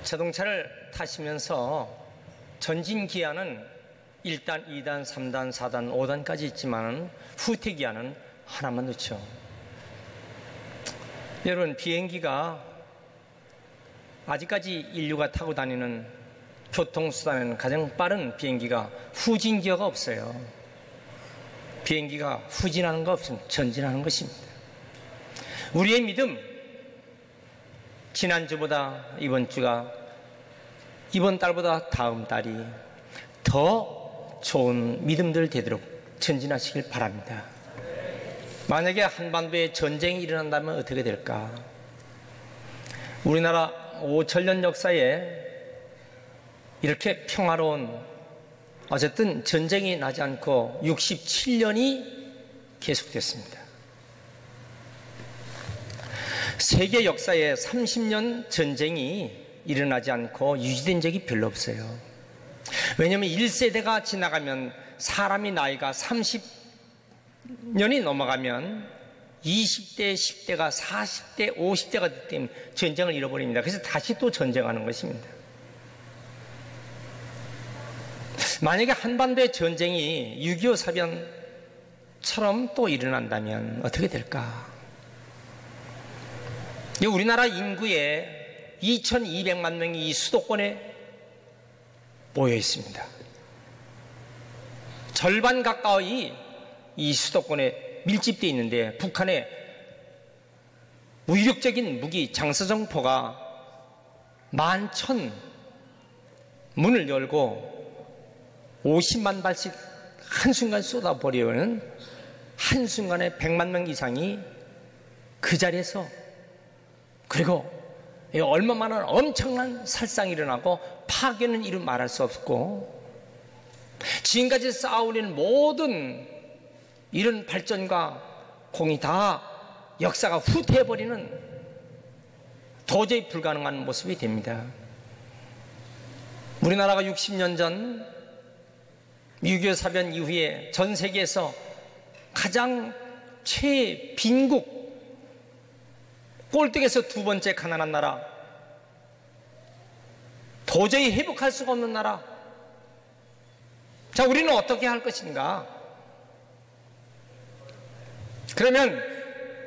자동차를 타시면서 전진 기아는 1단, 2단, 3단, 4단, 5단까지 있지만 후퇴 기아는 하나만 넣죠. 여러분, 비행기가 아직까지 인류가 타고 다니는 교통수단에는 가장 빠른 비행기가 후진 기어가 없어요. 비행기가 후진하는 거 없습니다. 전진하는 것입니다. 우리의 믿음, 지난주보다 이번 달보다 다음 달이 더 좋은 믿음들 되도록 전진하시길 바랍니다. 만약에 한반도에 전쟁이 일어난다면 어떻게 될까? 우리나라 5천년 역사에 이렇게 평화로운, 어쨌든 전쟁이 나지 않고 67년이 계속됐습니다. 세계 역사에 30년 전쟁이 일어나지 않고 유지된 적이 별로 없어요. 왜냐하면 1세대가 지나가면 사람이 나이가 30년이 넘어가면 20대, 10대가 40대, 50대가 되기 때문에 전쟁을 잃어버립니다. 그래서 다시 또 전쟁하는 것입니다. 만약에 한반도의 전쟁이 6.25 사변처럼 또 일어난다면 어떻게 될까? 우리나라 인구의 2,200만 명이 이 수도권에 모여 있습니다. 절반 가까이 이 수도권에 밀집되어 있는데 북한의 위력적인 무기 장서정포가 11,000 문을 열고 50만 발씩 한순간 쏟아버리는, 한순간에 100만 명 이상이 그 자리에서, 그리고 얼마만한 엄청난 살상이 일어나고 파괴는 이루 말할 수 없고, 지금까지 쌓아올린 모든 이런 발전과 공이 다 역사가 후퇴해버리는 도저히 불가능한 모습이 됩니다. 우리나라가 60년 전 6.25 사변 이후에 전 세계에서 가장 최빈국, 꼴등에서 두 번째 가난한 나라, 도저히 회복할 수가 없는 나라. 자, 우리는 어떻게 할 것인가? 그러면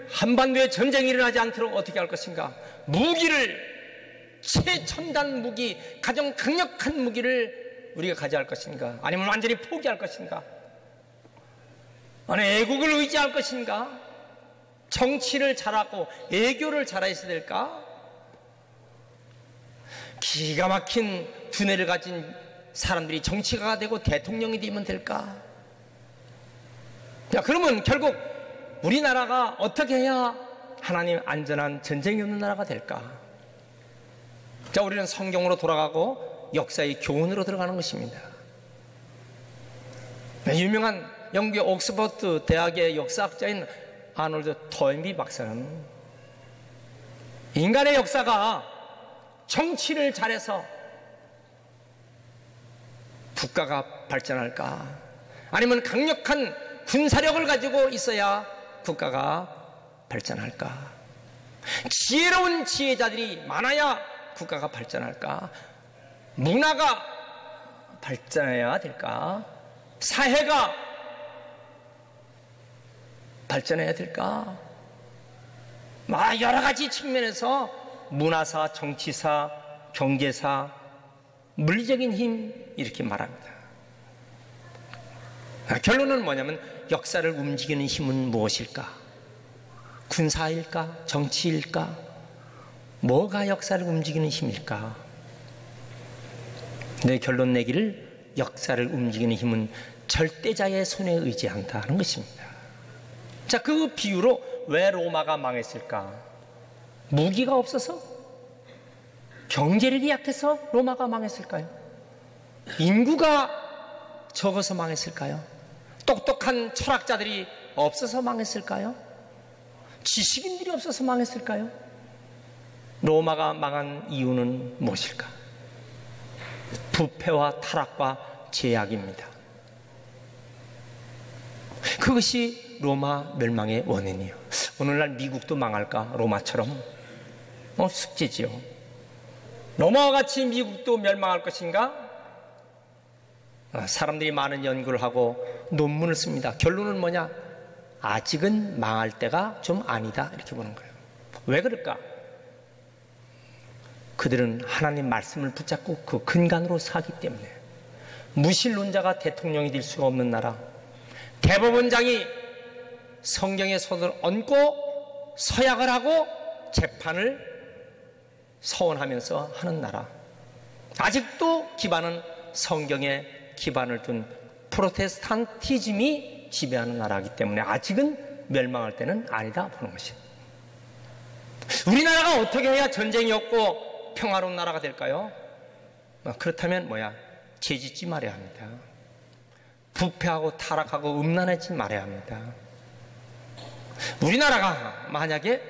한반도에 전쟁이 일어나지 않도록 어떻게 할 것인가? 무기를, 최첨단 무기, 가장 강력한 무기를 우리가 가져야 할 것인가? 아니면 완전히 포기할 것인가? 아니, 애국을 의지할 것인가? 정치를 잘하고 애교를 잘해야 될까? 기가 막힌 두뇌를 가진 사람들이 정치가가 되고 대통령이 되면 될까? 야, 그러면 결국 우리나라가 어떻게 해야 하나님 안전한 전쟁이 없는 나라가 될까? 자, 우리는 성경으로 돌아가고 역사의 교훈으로 들어가는 것입니다. 유명한 영국의 옥스퍼드 대학의 역사학자인 아놀드 토인비 박사는 인간의 역사가 정치를 잘해서 국가가 발전할까? 아니면 강력한 군사력을 가지고 있어야 국가가 발전할까? 지혜로운 지혜자들이 많아야 국가가 발전할까? 문화가 발전해야 될까? 사회가 발전해야 될까? 여러 가지 측면에서 문화사, 정치사, 경제사, 물리적인 힘, 이렇게 말합니다. 결론은 뭐냐면 역사를 움직이는 힘은 무엇일까? 군사일까? 정치일까? 뭐가 역사를 움직이는 힘일까? 내 결론 내기를, 역사를 움직이는 힘은 절대자의 손에 의지한다는 것입니다. 자, 그 비유로 왜 로마가 망했을까? 무기가 없어서? 경제력이 약해서 로마가 망했을까요? 인구가 적어서 망했을까요? 똑똑한 철학자들이 없어서 망했을까요? 지식인들이 없어서 망했을까요? 로마가 망한 이유는 무엇일까? 부패와 타락과 죄악입니다. 그것이 로마 멸망의 원인이에요. 오늘날 미국도 망할까? 로마처럼? 숙제지요. 로마와 같이 미국도 멸망할 것인가? 사람들이 많은 연구를 하고 논문을 씁니다. 결론은 뭐냐? 아직은 망할 때가 좀 아니다, 이렇게 보는 거예요. 왜 그럴까? 그들은 하나님 말씀을 붙잡고 그 근간으로 사기 때문에. 무신론자가 대통령이 될 수가 없는 나라, 대법원장이 성경의 손을 얹고 서약을 하고 재판을 서원하면서 하는 나라, 아직도 기반은 성경에 기반을 둔 프로테스탄티즘이 지배하는 나라이기 때문에 아직은 멸망할 때는 아니다 보는 것이에요. 우리나라가 어떻게 해야 전쟁이 없고 평화로운 나라가 될까요? 그렇다면 죄 짓지 말아야 합니다. 부패하고 타락하고 음란하지 말아야 합니다. 우리나라가 만약에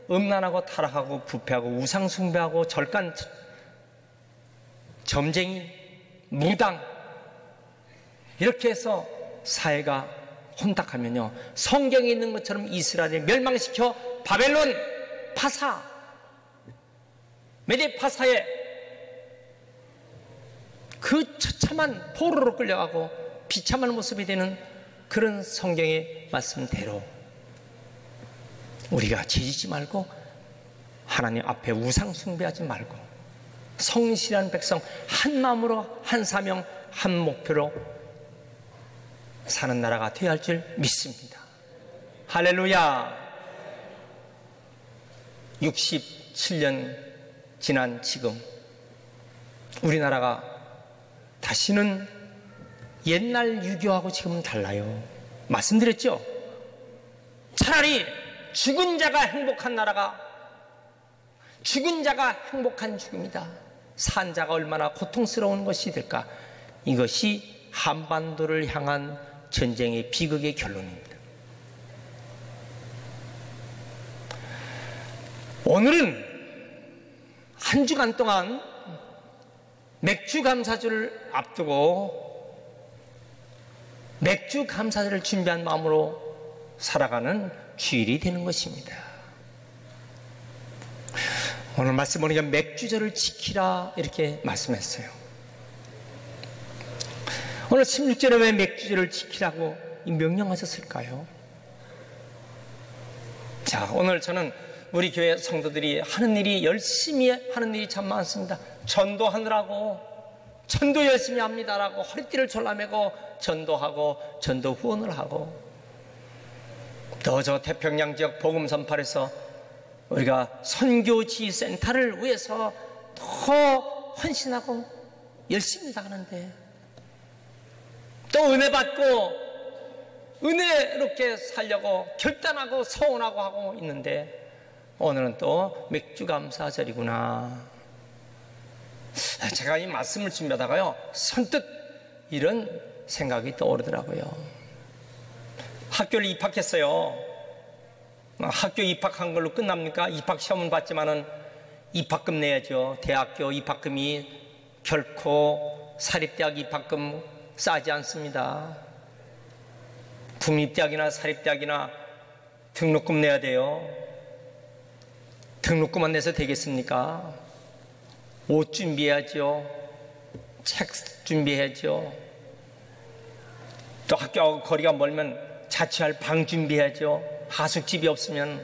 음란하고 타락하고 부패하고 우상숭배하고 절간, 점쟁이, 무당 이렇게 해서 사회가 혼탁하면요, 성경에 있는 것처럼 이스라엘을 멸망시켜 바벨론 파사, 메데 파사에 그 처참한 포로로 끌려가고 비참한 모습이 되는 그런 성경의 말씀대로 우리가 죄짓지 말고 하나님 앞에 우상 숭배하지 말고 성실한 백성 한 마음으로 한 사명 한 목표로 사는 나라가 되어야 할 줄 믿습니다. 할렐루야. 67년 지난 지금 우리나라가 다시는 옛날 유교하고 지금은 달라요. 말씀드렸죠? 차라리 죽은 자가 행복한 나라가, 죽은 자가 행복한 죽음이다. 산 자가 얼마나 고통스러운 것이 될까? 이것이 한반도를 향한 전쟁의 비극의 결론입니다. 오늘은 한 주간 동안 맥주 감사주를 앞두고 맥주 감사주를 준비한 마음으로 살아가는 주일이 되는 것입니다. 오늘 말씀 보니까 맥주절을 지키라 이렇게 말씀했어요. 오늘 16절에 왜 맥주절을 지키라고 명령하셨을까요? 자, 오늘 저는 우리 교회 성도들이 하는 일이, 열심히 하는 일이 참 많습니다. 전도하느라고, 전도 열심히 합니다라고 허리띠를 졸라매고 전도하고 전도 후원을 하고, 또 저 태평양 지역 복음 선팔에서 우리가 선교지 센터를 위해서 더 헌신하고 열심히 나가는데, 또 은혜 받고 은혜롭게 살려고 결단하고 서원하고 하고 있는데, 오늘은 또 맥주 감사절이구나. 제가 이 말씀을 준비하다가요, 선뜻 이런 생각이 떠오르더라고요. 학교를 입학했어요. 학교 입학한 걸로 끝납니까? 입학 시험은 봤지만은 입학금 내야죠. 대학교 입학금이 결코 사립대학 입학금 싸지 않습니다. 국립대학이나 사립대학이나 등록금 내야 돼요. 등록금만 내서 되겠습니까? 옷 준비해야죠. 책 준비해야죠. 또 학교하고 거리가 멀면 자취할 방 준비해야죠. 하숙집이 없으면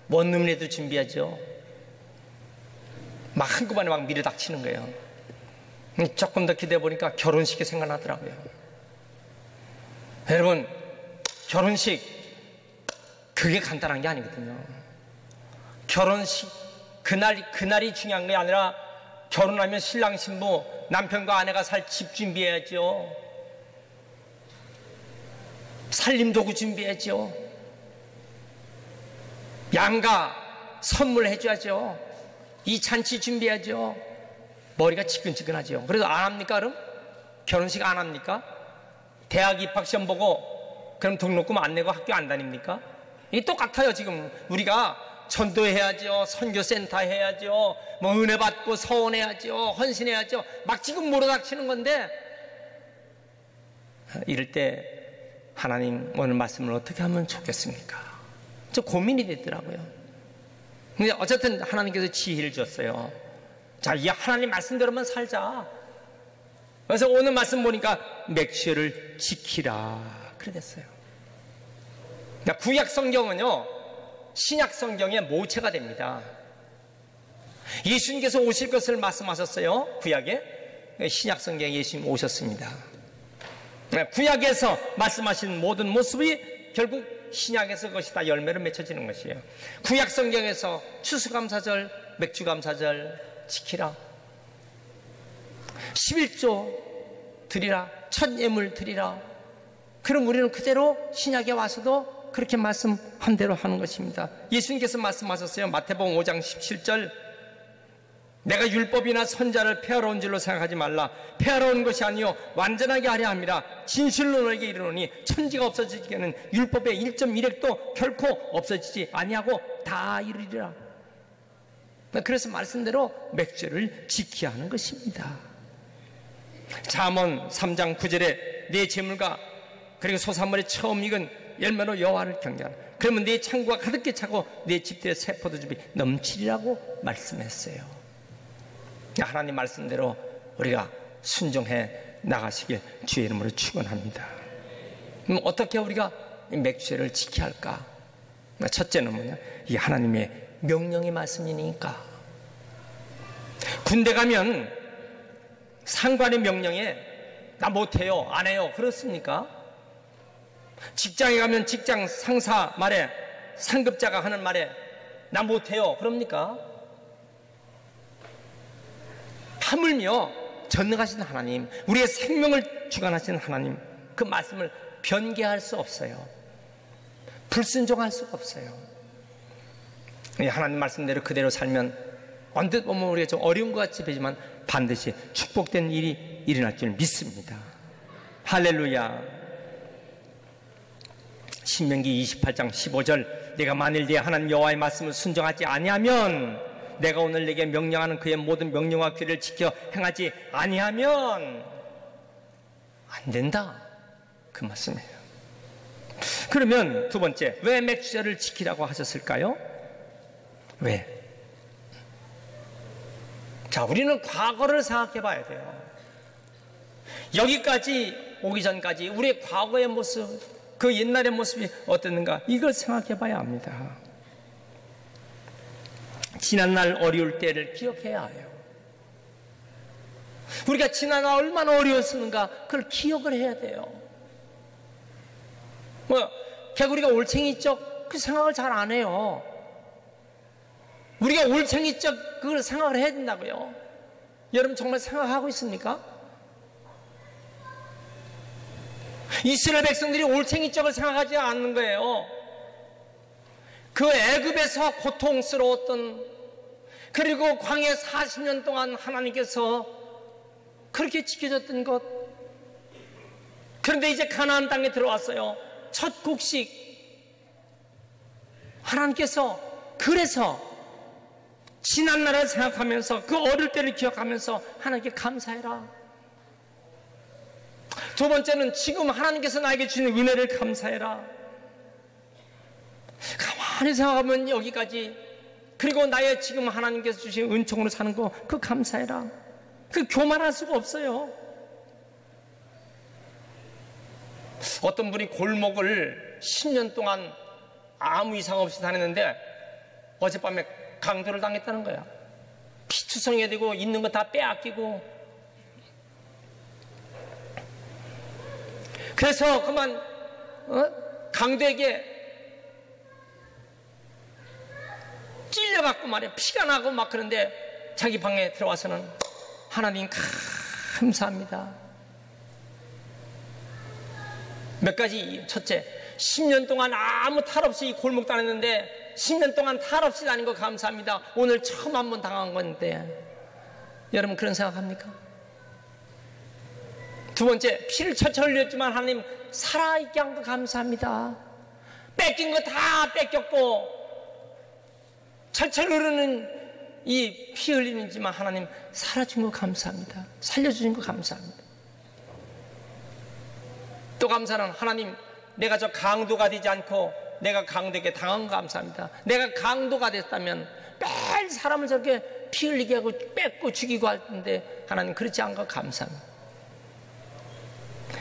원룸에도 준비하죠. 막 한꺼번에 막 밀어닥치는 거예요. 조금 더 기대해 보니까 결혼식이 생각나더라고요. 여러분, 결혼식 그게 간단한 게 아니거든요. 결혼식 그날이 중요한 게 아니라, 결혼하면 신랑 신부 남편과 아내가 살 집 준비해야죠. 살림 도구 준비해야죠. 양가 선물해줘야죠. 이 잔치 준비해야죠. 머리가 지끈지끈하죠. 그래서 안 합니까? 그럼 결혼식 안 합니까? 대학 입학 시험 보고 그럼 등록금 안 내고 학교 안 다닙니까? 이게 똑같아요. 지금 우리가 전도해야죠, 선교센터 해야죠, 뭐 은혜 받고 서원해야죠, 헌신해야죠, 막 지금 몰아닥치는 건데, 이럴 때 하나님 오늘 말씀을 어떻게 하면 좋겠습니까? 저 고민이 되더라고요. 근데 어쨌든 하나님께서 지혜를 줬어요. 자, 이 하나님 말씀대로만 살자. 그래서 오늘 말씀 보니까 맥주를 지키라 그래 됐어요. 구약 성경은요 신약 성경의 모체가 됩니다. 예수님께서 오실 것을 말씀하셨어요. 구약에. 신약 성경에 예수님 오셨습니다. 구약에서 말씀하신 모든 모습이 결국 신약에서 그것이 다 열매로 맺혀지는 것이에요. 구약 성경에서 추수감사절, 맥주감사절 지키라, 11조 드리라, 첫 예물 드리라. 그럼 우리는 그대로 신약에 와서도 그렇게 말씀한 대로 하는 것입니다. 예수님께서 말씀하셨어요. 마태복음 5장 17절, 내가 율법이나 선자를 폐하러 온 줄로 생각하지 말라. 폐하러 온 것이 아니요 완전하게 하려 함이라. 진실로 너에게 이르노니 천지가 없어지기에는 율법의 1.1획도 결코 없어지지 아니하고 다 이루리라. 그래서 말씀대로 맥주를 지켜야 하는 것입니다. 잠언 3장 9절에 내 재물과 그리고 소산물의 처음 익은 열매로 여호와를 경외하라. 그러면 내 창고가 가득히 차고 내 집들의 새 포도즙이 넘치리라고 말씀했어요. 하나님 말씀대로 우리가 순종해 나가시길 주의 이름으로 축원합니다. 그럼 어떻게 우리가 이 맥주를 지켜야 할까? 첫째는 뭐냐? 이 하나님의 명령의 말씀이니까. 군대 가면 상관의 명령에 나 못해요, 안 해요, 그렇습니까? 직장에 가면 직장 상사 말에, 상급자가 하는 말에 나 못해요, 그럽니까? 하물며 전능하신 하나님, 우리의 생명을 주관하시는 하나님, 그 말씀을 변개할 수 없어요. 불순종할 수가 없어요. 하나님 말씀대로 그대로 살면 언뜻 보면 우리가 좀 어려운 것 같이 보이지만 반드시 축복된 일이 일어날 줄 믿습니다. 할렐루야. 신명기 28장 15절, 내가 만일 내 하나님 여호와의 말씀을 순종하지 아니하면, 내가 오늘 내게 명령하는 그의 모든 명령과 규례를 지켜 행하지 아니하면 안 된다, 그 말씀이에요. 그러면 두 번째, 왜 맥주절을 지키라고 하셨을까요? 왜? 자, 우리는 과거를 생각해 봐야 돼요. 여기까지 오기 전까지 우리의 과거의 모습, 그 옛날의 모습이 어땠는가, 이걸 생각해 봐야 합니다. 지난날 어려울 때를 기억해야 해요. 우리가 지난날 얼마나 어려웠었는가, 그걸 기억을 해야 돼요. 개구리가 올챙이적 그 생각을 잘 안 해요. 우리가 올챙이적 그걸 생각을 해야 된다고요. 여러분 정말 생각하고 있습니까? 이스라엘 백성들이 올챙이적을 생각하지 않는 거예요. 그 애굽에서 고통스러웠던, 그리고 광야 40년 동안 하나님께서 그렇게 지켜줬던 것, 그런데 이제 가나안 땅에 들어왔어요. 첫 곡식, 하나님께서 그래서 지난날을 생각하면서 그 어릴 때를 기억하면서 하나님께 감사해라. 두 번째는 지금 하나님께서 나에게 주는 은혜를 감사해라. 가만히 생각하면 여기까지, 그리고 나의 지금 하나님께서 주신 은총으로 사는 거, 그 감사해라. 그 교만할 수가 없어요. 어떤 분이 골목을 10년 동안 아무 이상 없이 다녔는데 어젯밤에 강도를 당했다는 거야. 피투성이가 되고 있는 거 다 빼앗기고. 그래서 그만 강도에게 찔려갖고 말이야, 피가 나고 막 그런데 자기 방에 들어와서는 하나님 감사합니다. 몇 가지. 첫째, 10년 동안 아무 탈 없이 골목 다녔는데 10년 동안 탈 없이 다닌 거 감사합니다. 오늘 처음 한번 당한 건데. 여러분 그런 생각합니까? 두 번째, 피를 철철 흘렸지만 하나님 살아있게 한 거 감사합니다. 뺏긴 거 다 뺏겼고 철철 흐르는 이 피 흘리는지만 하나님 살아준 거 감사합니다. 살려주신 거 감사합니다. 또 감사는 하나님, 내가 저 강도가 되지 않고 내가 강도에게 당한 거 감사합니다. 내가 강도가 됐다면 매일 사람을 저렇게 피 흘리게 하고 뺏고 죽이고 할 텐데 하나님 그렇지 않고 감사합니다.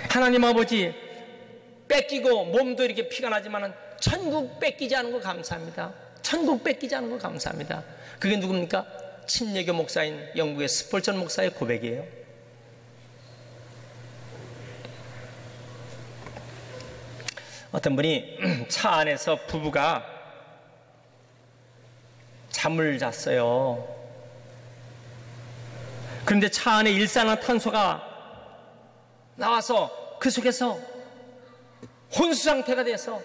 하나님 아버지 뺏기고 몸도 이렇게 피가 나지만은 천국 뺏기지 않은 거 감사합니다. 천국 뺏기지 않은 거 감사합니다. 그게 누굽니까? 침례교 목사인 영국의 스펄전 목사의 고백이에요. 어떤 분이 차 안에서 부부가 잠을 잤어요. 그런데 차 안에 일산화탄소가 나와서 그 속에서 혼수 상태가 돼서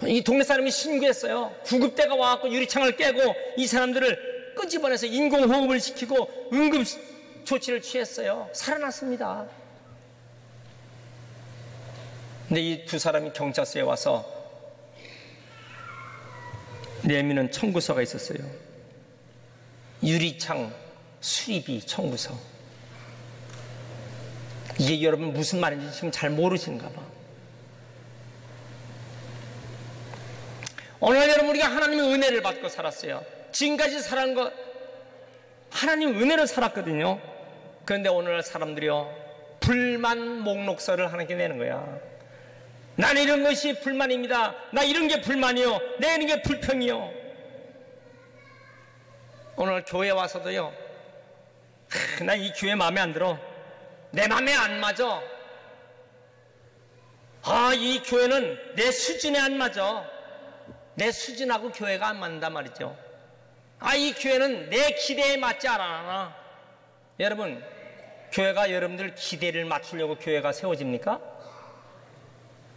이 동네 사람이 신고했어요. 구급대가 와갖고 유리창을 깨고 이 사람들을 끄집어내서 인공호흡을 시키고 응급 조치를 취했어요. 살아났습니다. 근데 이 두 사람이 경찰서에 와서 내미는 청구서가 있었어요. 유리창 수리비 청구서. 이게 여러분 무슨 말인지 지금 잘 모르시는가 봐. 오늘 여러분 우리가 하나님의 은혜를 받고 살았어요. 지금까지 살아온 거 하나님 은혜로 살았거든요. 그런데 오늘날 사람들이요 불만 목록서를 하나님께 내는 거야. 나는 이런 것이 불만입니다. 나 이런 게 불만이요. 내 이런 게 불평이요. 오늘 교회 와서도요 나 이 교회 마음에 안 들어. 내 마음에 안 맞아. 이 교회는 내 수준에 안 맞아. 내 수준하고 교회가 안 맞는단 말이죠. 이 교회는 내 기대에 맞지 않아. 여러분 교회가 여러분들 기대를 맞추려고 교회가 세워집니까?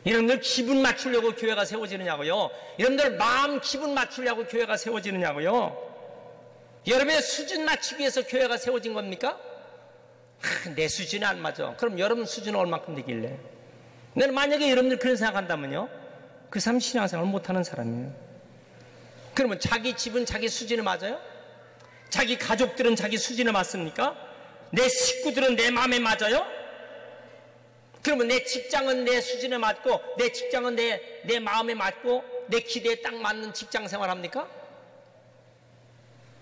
여러분들 기분 맞추려고 교회가 세워지느냐고요? 여러분들 마음 기분 맞추려고 교회가 세워지느냐고요? 여러분의 수준 맞추기 위해서 교회가 세워진 겁니까? 내 수준이 안 맞아. 그럼 여러분 수준은 얼마큼 되길래? 근데 만약에 여러분들 그런 생각한다면요 그 사람 신앙생활을 못하는 사람이에요. 그러면 자기 집은 자기 수준에 맞아요? 자기 가족들은 자기 수준에 맞습니까? 내 식구들은 내 마음에 맞아요? 그러면 내 직장은 내 수준에 맞고 내 직장은 내 마음에 맞고 내 기대에 딱 맞는 직장 생활합니까?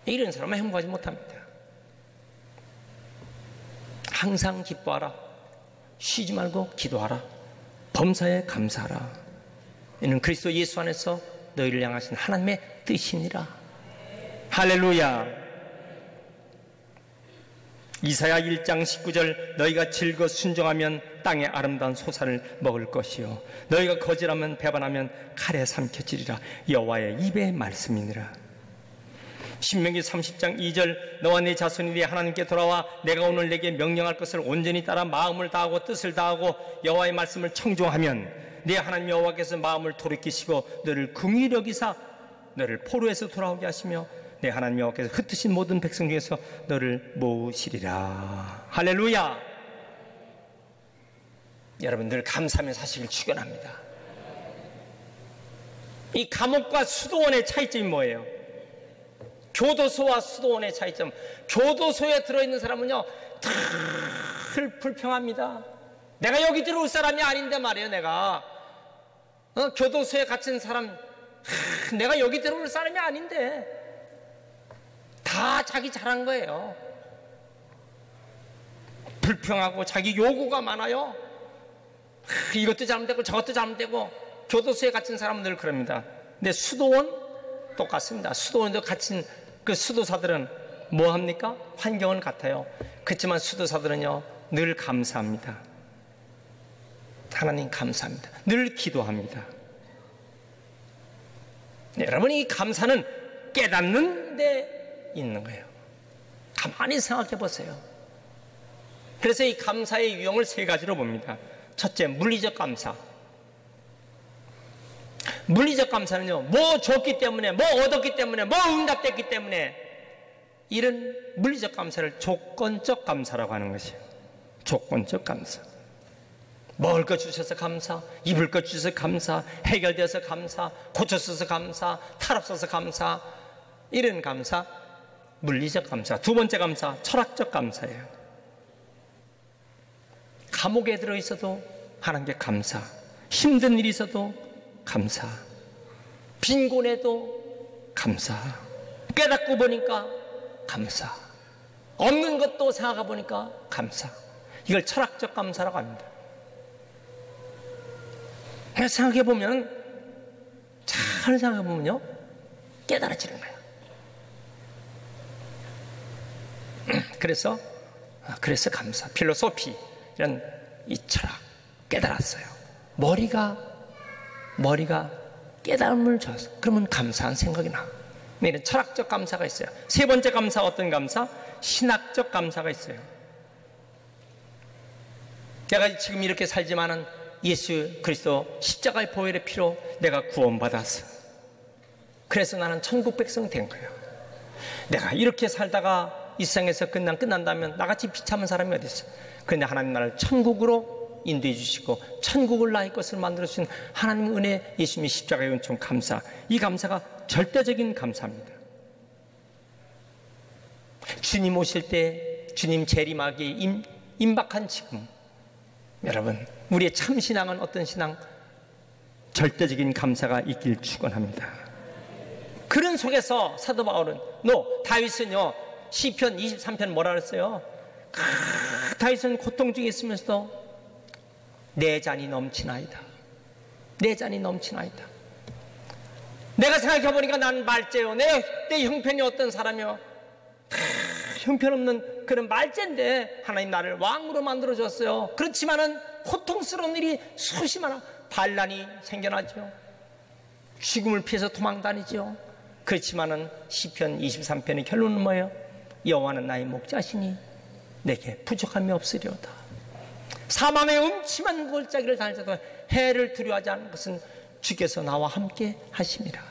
이런 사람은 행복하지 못합니다. 항상 기뻐하라. 쉬지 말고 기도하라. 범사에 감사하라. 이는 그리스도 예수 안에서 너희를 향하신 하나님의 뜻이니라. 할렐루야. 이사야 1장 19절 너희가 즐거 순종하면 땅의 아름다운 소산을 먹을 것이요 너희가 거절하면 배반하면 칼에 삼켜지리라. 여호와의 입의 말씀이니라. 신명기 30장 2절 너와 네 자손이 네 하나님께 돌아와 내가 오늘 내게 명령할 것을 온전히 따라 마음을 다하고 뜻을 다하고 여호와의 말씀을 청종하면 네 하나님 여호와께서 마음을 돌이키시고 너를 긍휼히 여기사 너를 포로에서 돌아오게 하시며 내 하나님 여호와께서 흩으신 모든 백성 중에서 너를 모으시리라. 할렐루야. 여러분들 감사하며 사시길 축원합니다. 이 감옥과 수도원의 차이점이 뭐예요? 교도소와 수도원의 차이점. 교도소에 들어있는 사람은요 늘 불평합니다. 내가 여기 들어올 사람이 아닌데 말이에요. 내가 교도소에 갇힌 사람 내가 여기 들어올 사람이 아닌데 다 자기 잘한 거예요. 불평하고 자기 요구가 많아요. 이것도 잘못되고 저것도 잘못되고. 교도소에 갇힌 사람은 늘 그럽니다. 근데 수도원 똑같습니다. 수도원도 갇힌 그 수도사들은 뭐 합니까? 환경은 같아요. 그렇지만 수도사들은요 늘 감사합니다. 하나님 감사합니다. 늘 기도합니다. 여러분 이 감사는 깨닫는 데 있는 거예요. 가만히 생각해 보세요. 그래서 이 감사의 유형을 세 가지로 봅니다. 첫째, 물리적 감사. 물리적 감사는요 뭐 줬기 때문에 뭐 얻었기 때문에 뭐 응답됐기 때문에 이런 물리적 감사를 조건적 감사라고 하는 것이에요. 조건적 감사. 먹을 것 주셔서 감사, 입을 것 주셔서 감사, 해결되어서 감사, 고쳐서서 감사, 탈 없어서 감사. 이런 감사 물리적 감사. 두 번째 감사 철학적 감사예요. 감옥에 들어있어도 하나님께 감사, 힘든 일이 있어도 감사, 빈곤에도 감사, 깨닫고 보니까 감사. 없는 것도 생각해 보니까 감사. 이걸 철학적 감사라고 합니다. 생각해 보면, 잘 생각해 보면요, 깨달아지는 거예요. 그래서 감사, 필로소피 이런 이 철학 깨달았어요. 머리가 깨달음을 줘서 그러면 감사한 생각이 나. 이런 철학적 감사가 있어요. 세 번째 감사, 어떤 감사? 신학적 감사가 있어요. 내가 지금 이렇게 살지만은 예수 그리스도 십자가의 보혈의 피로 내가 구원받았어. 그래서 나는 천국 백성 된 거예요. 내가 이렇게 살다가 이 세상에서 끝난다면 나같이 비참한 사람이 어디 있어? 그런데 하나님 나를 천국으로 인도해 주시고 천국을 나의 것을 만들어 주신 하나님 은혜, 예수님의 십자가의 은총 감사. 이 감사가 절대적인 감사입니다. 주님 오실 때, 주님 재림하기 임박한 지금, 여러분, 우리의 참 신앙은 어떤 신앙? 절대적인 감사가 있길 축원합니다. 그런 속에서 사도 바울은, 다윗은요, 시편 23편 뭐라 그랬어요? 다윗은 고통 중에 있으면서도 내 잔이 넘치나이다. 내 잔이 넘치나이다. 내가 생각해보니까 난 말죄요. 내 형편이 어떤 사람이요? 형편없는 그런 말죄인데 하나님 나를 왕으로 만들어줬어요. 그렇지만은 고통스러운 일이 수시 많아. 반란이 생겨나죠. 죽음을 피해서 도망다니죠. 그렇지만은 시편 23편의 결론은 뭐예요? 여호와는 나의 목자시니 내게 부족함이 없으리로다. 사망의 음침한 골짜기를 다닐지라도 해를 두려워하지 않는 것은 주께서 나와 함께 하심이라.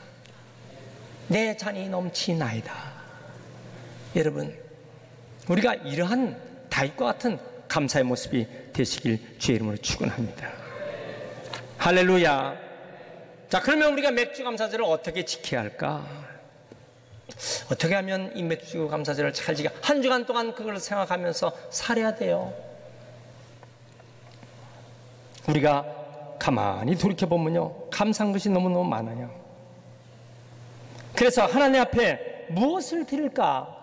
내 잔이 넘치나이다. 여러분, 우리가 이러한 다윗과 같은 감사의 모습이 되시길 주의 이름으로 축원합니다. 할렐루야. 자, 그러면 우리가 맥주 감사절을 어떻게 지켜야 할까? 어떻게 하면 이 맥주 감사절을 잘 지켜? 한 주간 동안 그걸 생각하면서 살아야 돼요. 우리가 가만히 돌이켜보면요, 감사한 것이 너무너무 많아요. 그래서 하나님 앞에 무엇을 드릴까?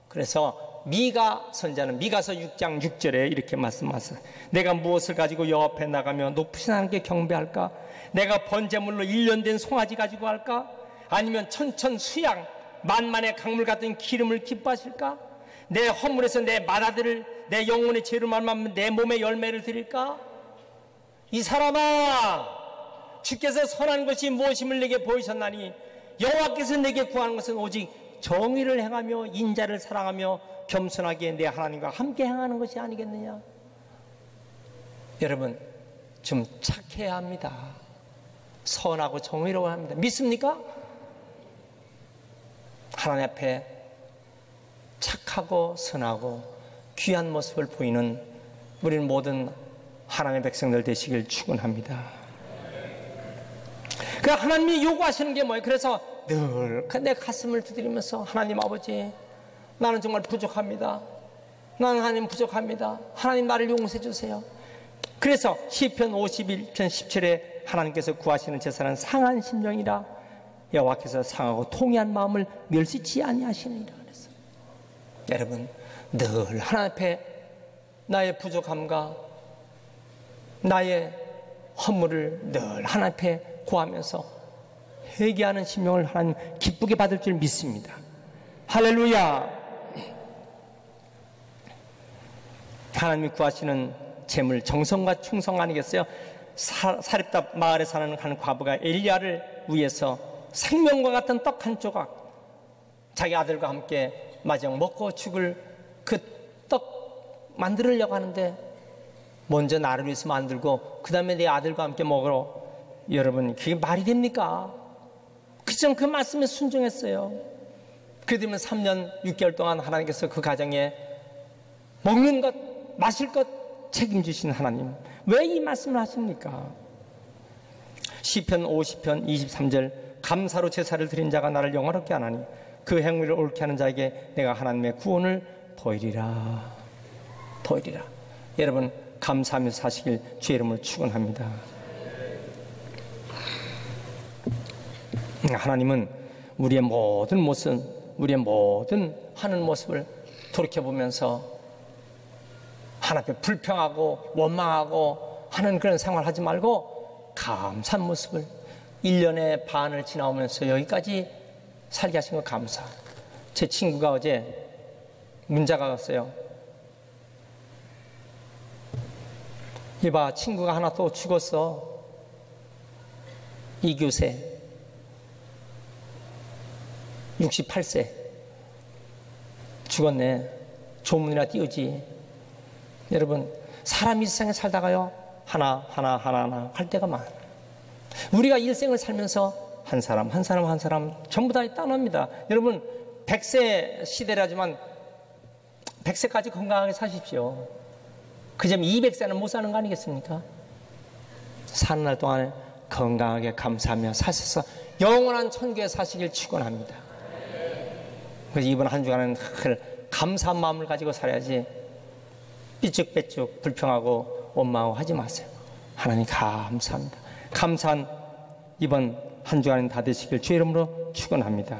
그래서 미가 선지자는 미가서 6장 6절에 이렇게 말씀하세요. 내가 무엇을 가지고 여호와 앞에 나가며 높으신 하나님께 경배할까? 내가 번제물로 1년 된 송아지 가지고 할까? 아니면 천천 수양 만만의 강물 같은 기름을 기뻐하실까? 내 허물에서 내 맏아들을 내 영혼의 죄를 말하면 내 몸의 열매를 드릴까? 이 사람아, 주께서 선한 것이 무엇임을 내게 보이셨나니 여호와께서 내게 구하는 것은 오직 정의를 행하며 인자를 사랑하며 겸손하게 내 하나님과 함께 행하는 것이 아니겠느냐? 여러분, 좀 착해야 합니다. 선하고 정의로워야 합니다. 믿습니까? 하나님 앞에 착하고 선하고 귀한 모습을 보이는 우리는 모든 하나님의 백성들 되시길 축원합니다. 그러니까 하나님이 요구하시는 게 뭐예요? 그래서 늘 내 가슴을 두드리면서 하나님 아버지, 나는 정말 부족합니다. 나는 하나님 부족합니다. 하나님 나를 용서해 주세요. 그래서 시편 51편 17에 하나님께서 구하시는 제사는 상한 심령이라 여호와께서 상하고 통회한 마음을 멸시치 아니하시느니라 그랬어요. 여러분, 늘 하나님 앞에 나의 부족함과 나의 허물을 늘 하나님 앞에 구하면서 회개하는 심령을 하나님 기쁘게 받을 줄 믿습니다. 할렐루야. 하나님이 구하시는 재물, 정성과 충성 아니겠어요? 사렙다 마을에 사는 한 과부가 엘리야를 위해서 생명과 같은 떡 한 조각, 자기 아들과 함께 마지막 먹고 죽을 그 떡 만들려고 하는데 먼저 나를 위해서 만들고 그 다음에 내 아들과 함께 먹으러. 여러분, 그게 말이 됩니까? 그전 그 말씀에 순종했어요. 그러면 3년 6개월 동안 하나님께서 그 가정에 먹는 것, 마실 것 책임지시는 하나님, 왜 이 말씀을 하십니까? 시편 50편 23절, 감사로 제사를 드린 자가 나를 영화롭게 하나니 그 행위를 옳게 하는 자에게 내가 하나님의 구원을 보이리라. 여러분, 감사하면서 사시길 주의 이름으로 축원합니다. 하나님은 우리의 모든 모습 우리의 모든 하는 모습을 돌이켜보면서 하나님 앞에 불평하고 원망하고 하는 그런 생활을 하지 말고 감사한 모습을 1년의 반을 지나오면서 여기까지 살게 하신 거 감사. 제 친구가 어제 문자가 왔어요. 이봐, 친구가 하나 또 죽었어. 이규세 68세 죽었네. 조문이나 띄우지. 여러분, 사람이 세상에 살다가요 하나 할 때가 많아요. 우리가 일생을 살면서 한 사람 전부 다 떠납니다. 여러분, 100세 시대라지만 100세까지 건강하게 사십시오. 그점 200세는 못 사는 거 아니겠습니까? 사는 날 동안에 건강하게 감사하며 사셔서 영원한 천국에 사시길 축원합니다. 그래서 이번 한 주간은 감사한 마음을 가지고 살아야지 삐죽빼죽 불평하고 원망하고 하지 마세요. 하나님 감사합니다. 감사한 이번 한 주간은 다 되시길 주의 이름으로 축원합니다.